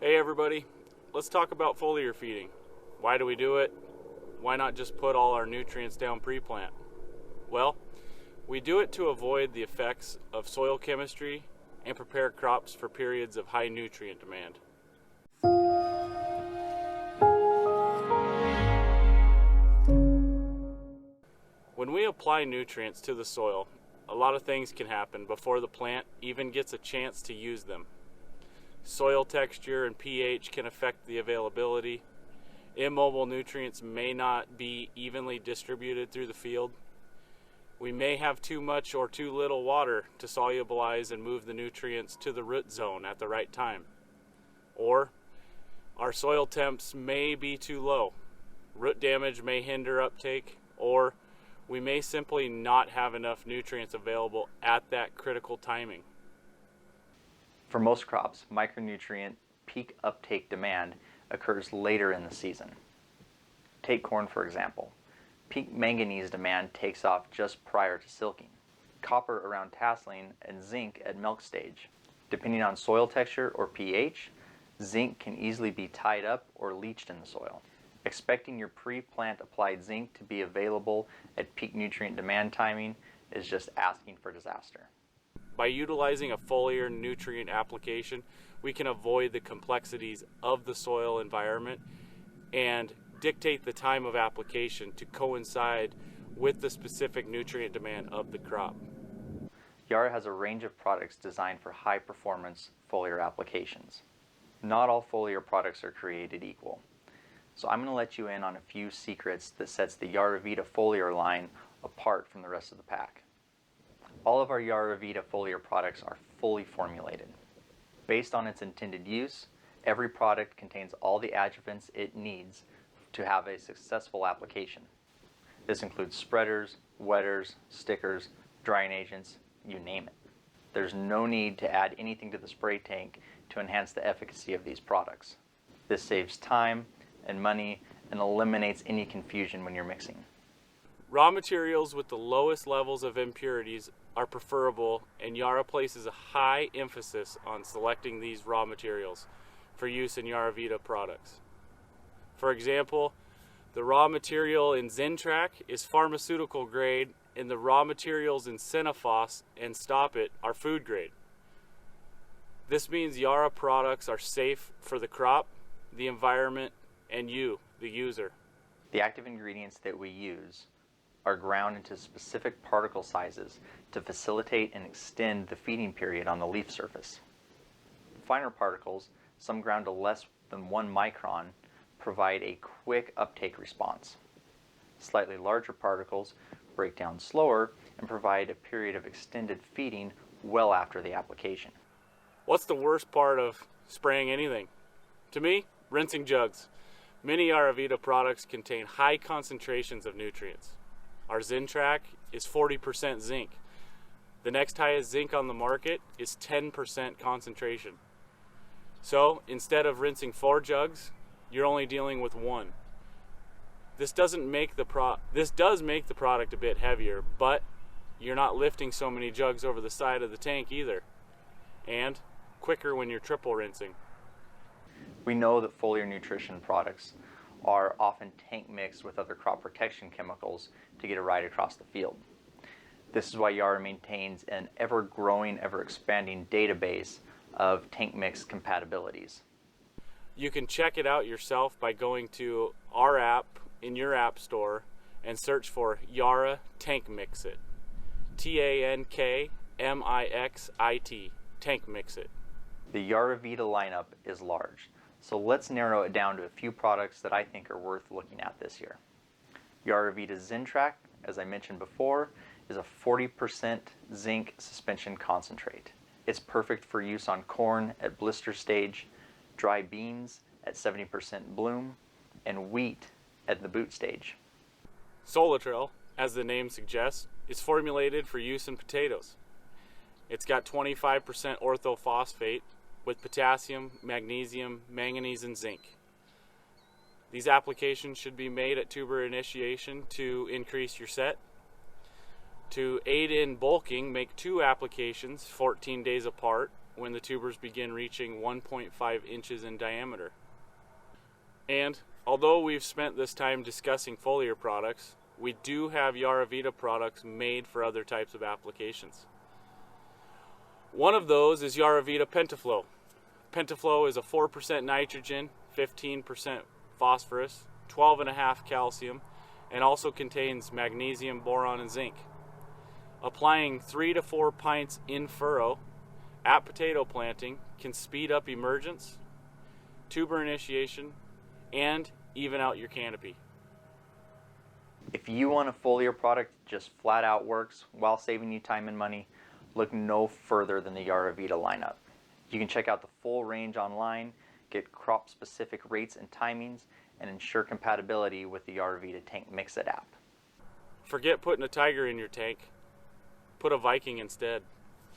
Hey everybody, let's talk about foliar feeding. Why do we do it? Why not just put all our nutrients down pre-plant? Well, we do it to avoid the effects of soil chemistry and prepare crops for periods of high nutrient demand. When we apply nutrients to the soil, a lot of things can happen before the plant even gets a chance to use them. Soil texture and pH can affect the availability. Immobile nutrients may not be evenly distributed through the field. We may have too much or too little water to solubilize and move the nutrients to the root zone at the right time. Or our soil temps may be too low. Root damage may hinder uptake, or we may simply not have enough nutrients available at that critical timing. For most crops, micronutrient peak uptake demand occurs later in the season. Take corn for example. Peak manganese demand takes off just prior to silking, copper around tasseling, and zinc at milk stage. Depending on soil texture or pH, zinc can easily be tied up or leached in the soil. Expecting your pre-plant applied zinc to be available at peak nutrient demand timing is just asking for disaster. By utilizing a foliar nutrient application, we can avoid the complexities of the soil environment and dictate the time of application to coincide with the specific nutrient demand of the crop. Yara has a range of products designed for high performance foliar applications. Not all foliar products are created equal. So I'm going to let you in on a few secrets that sets the YaraVita Foliar line apart from the rest of the pack. All of our YaraVita Foliar products are fully formulated. Based on its intended use, every product contains all the adjuvants it needs to have a successful application. This includes spreaders, wetters, stickers, drying agents, you name it. There's no need to add anything to the spray tank to enhance the efficacy of these products. This saves time and money and eliminates any confusion when you're mixing. Raw materials with the lowest levels of impurities are preferable, and Yara places a high emphasis on selecting these raw materials for use in YaraVita products. For example, the raw material in Zintrac is pharmaceutical grade, and the raw materials in Cinefos and Stop It are food grade. This means Yara products are safe for the crop, the environment, and you, the user. The active ingredients that we use are ground into specific particle sizes to facilitate and extend the feeding period on the leaf surface. Finer particles, some ground to less than 1 micron, provide a quick uptake response. Slightly larger particles break down slower and provide a period of extended feeding well after the application. What's the worst part of spraying anything? To me, rinsing jugs. Many YaraVita products contain high concentrations of nutrients. Our Zintrac is 40% zinc. The next highest zinc on the market is 10% concentration. So instead of rinsing 4 jugs, you're only dealing with 1. This does make the product a bit heavier, but you're not lifting so many jugs over the side of the tank either. And quicker when you're triple rinsing. We know that foliar nutrition products are often tank mixed with other crop protection chemicals to get it right across the field. This is why Yara maintains an ever-growing, ever-expanding database of tank mix compatibilities. You can check it out yourself by going to our app in your app store and search for Yara Tank Mix It. TANKMIXIT, Tank Mix It. The YaraVita lineup is large, so let's narrow it down to a few products that I think are worth looking at this year. YaraVita Zintrac, as I mentioned before, is a 40% zinc suspension concentrate. It's perfect for use on corn at blister stage, dry beans at 70% bloom, and wheat at the boot stage. Solatril, as the name suggests, is formulated for use in potatoes. It's got 25% orthophosphate with potassium, magnesium, manganese, and zinc. These applications should be made at tuber initiation to increase your set. To aid in bulking, make 2 applications 14 days apart when the tubers begin reaching 1.5 inches in diameter. And although we've spent this time discussing foliar products, we do have YaraVita products made for other types of applications. One of those is YaraVita Pentaflow. Pentaflow is a 4% nitrogen, 15% phosphorus, 12.5 calcium, and also contains magnesium, boron, and zinc. Applying 3 to 4 pints in furrow at potato planting can speed up emergence, tuber initiation, and even out your canopy. If you want a foliar product that just flat out works while saving you time and money, look no further than the YaraVita lineup. You can check out the full range online, get crop-specific rates and timings, and ensure compatibility with the YaraVita Tank Mix-It app. Forget putting a Tiger in your tank. Put a Viking instead.